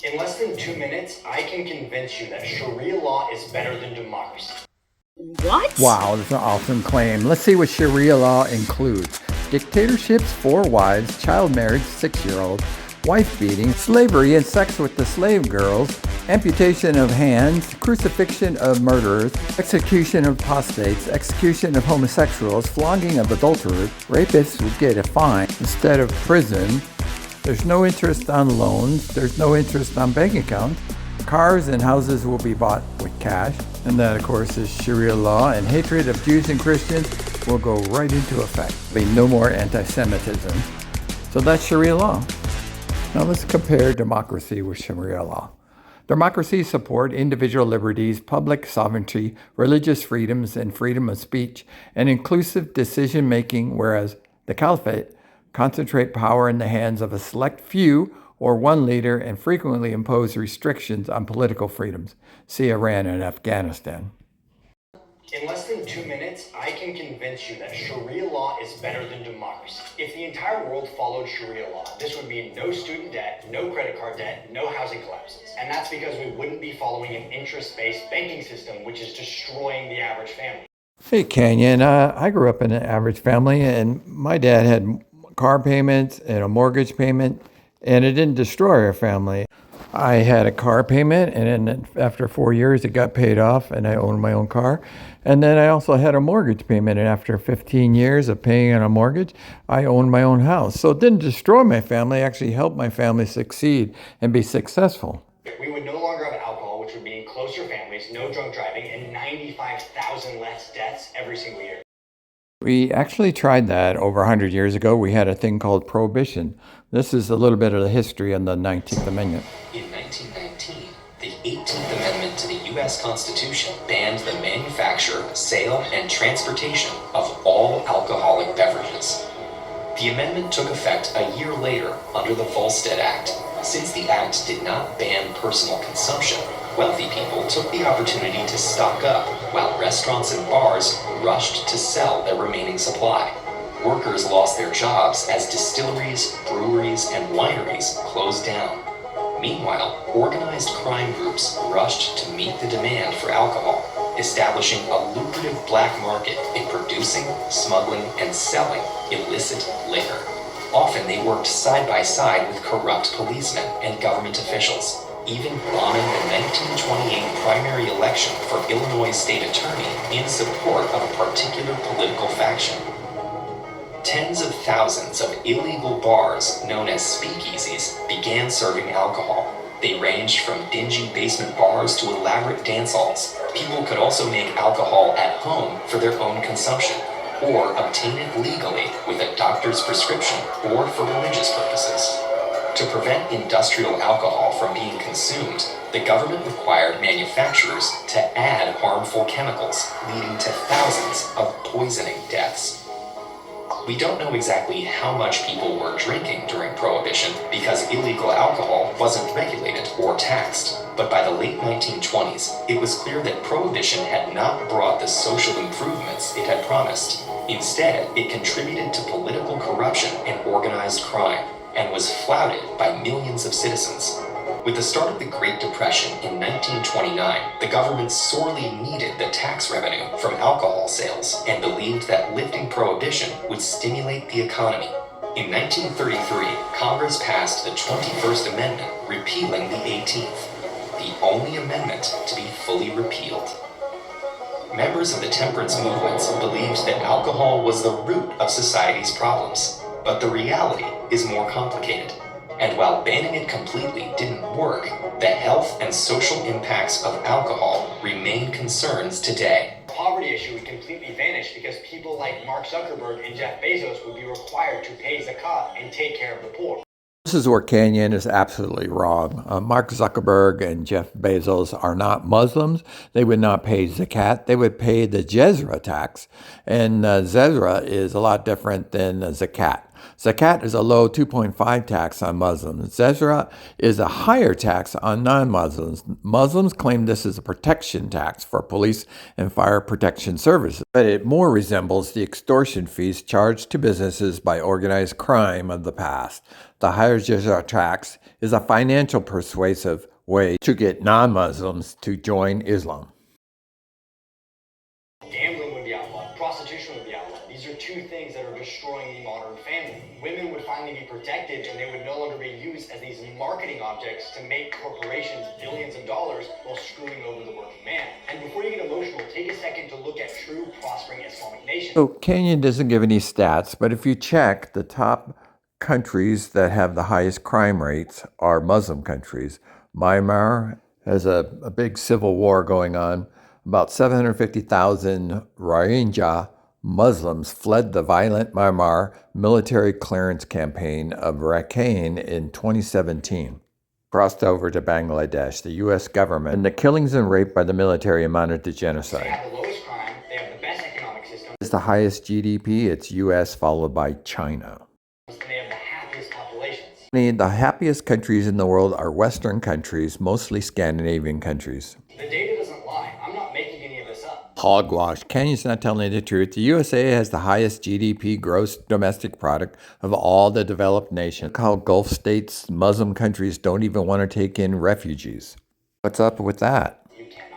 In less than 2 minutes, I can convince you that Sharia law is better than democracy. What? Wow, that's an awesome claim. Let's see what Sharia law includes. Dictatorships, 4 wives, child marriage, 6-year-old, wife beating, slavery and sex with the slave girls, amputation of hands, crucifixion of murderers, execution of apostates, execution of homosexuals, flogging of adulterers, rapists would get a fine instead of prison. There's no interest on loans, there's no interest on bank accounts. Cars and houses will be bought with cash. And that, of course, is Sharia law, and hatred of Jews and Christians will go right into effect. There'll be no more anti-Semitism. So that's Sharia law. Now let's compare democracy with Sharia law. Democracies support individual liberties, public sovereignty, religious freedoms, and freedom of speech, and inclusive decision-making, whereas the caliphate concentrate power in the hands of a select few or one leader and frequently impose restrictions on political freedoms. See Iran and Afghanistan. In less than 2 minutes, I can convince you that Sharia law is better than democracy. If the entire world followed Sharia law, this would mean no student debt, no credit card debt, no housing collapses. And that's because we wouldn't be following an interest-based banking system, which is destroying the average family. Hey, Canyon. I grew up in an average family, and my dad had car payments and a mortgage payment, and it didn't destroy our family. I had a car payment, and then after 4 years, it got paid off, and I owned my own car. And then I also had a mortgage payment, and after 15 years of paying on a mortgage, I owned my own house. So it didn't destroy my family, it actually helped my family succeed and be successful. We would no longer have alcohol, which would mean closer families, no drunk driving, and 95,000 less deaths every single year. We actually tried that over 100 years ago. We had a thing called prohibition. This is a little bit of the history on the 19th Amendment. In 1919, the 18th Amendment to the U.S. Constitution banned the manufacture, sale, and transportation of all alcoholic beverages. The amendment took effect a year later under the Volstead Act. Since the act did not ban personal consumption, wealthy people took the opportunity to stock up, while restaurants and bars rushed to sell their remaining supply. Workers lost their jobs as distilleries, breweries, and wineries closed down. Meanwhile, organized crime groups rushed to meet the demand for alcohol, establishing a lucrative black market in producing, smuggling, and selling illicit liquor. Often they worked side by side with corrupt policemen and government officials, even bombing the 1928 primary election for Illinois state attorney in support of a particular political faction. Tens of thousands of illegal bars, known as speakeasies, began serving alcohol. They ranged from dingy basement bars to elaborate dance halls. People could also make alcohol at home for their own consumption, or obtain it legally with a doctor's prescription or for religious purposes. To prevent industrial alcohol from being consumed, the government required manufacturers to add harmful chemicals, leading to thousands of poisoning deaths. We don't know exactly how much people were drinking during Prohibition because illegal alcohol wasn't regulated or taxed. But by the late 1920s, it was clear that Prohibition had not brought the social improvements it had promised. Instead, it contributed to political corruption and organized crime, and was flouted by millions of citizens. With the start of the Great Depression in 1929, the government sorely needed the tax revenue from alcohol sales and believed that lifting prohibition would stimulate the economy. In 1933, Congress passed the 21st Amendment, repealing the 18th, the only amendment to be fully repealed. Members of the temperance movements believed that alcohol was the root of society's problems, but the reality is more complicated. And while banning it completely didn't work, the health and social impacts of alcohol remain concerns today. The poverty issue would completely vanish because people like Mark Zuckerberg and Jeff Bezos would be required to pay zakat and take care of the poor. This is where Canyon is absolutely wrong. Mark Zuckerberg and Jeff Bezos are not Muslims. They would not pay zakat. They would pay the Jezra tax. And Jezra is a lot different than zakat. Zakat is a low 2.5 tax on Muslims. Zezra is a higher tax on non-Muslims. Muslims claim this is a protection tax for police and fire protection services, but it more resembles the extortion fees charged to businesses by organized crime of the past. The higher Zezra tax is a financial persuasive way to get non-Muslims to join Islam. Gambling would be outlawed. Prostitution would be outlawed. These are two things that are destroying the modern family. Women would finally be protected, and they would no longer be used as these marketing objects to make corporations billions of dollars while screwing over the working man. And before you get emotional, take a second to look at true prospering Islamic nations. So Kenya doesn't give any stats, but if you check, the top countries that have the highest crime rates are Muslim countries. Myanmar has a big civil war going on. About 750,000 Rohingya Muslims fled the violent Myanmar military clearance campaign of Rakhine in 2017. Crossed over to Bangladesh, the U.S. government, and the killings and rape by the military amounted to They genocide. have the lowest crime. They have the best economic system. It's the highest GDP, it's U.S. followed by China. And they have the happiest populations. The happiest countries in the world are Western countries, mostly Scandinavian countries. The data doesn't lie. I'm not making any of this up. Hogwash. Kenya's not telling the truth. The USA has the highest GDP, gross domestic product, of all the developed nations. Look how Gulf states, Muslim countries don't even want to take in refugees. What's up with that? You cannot.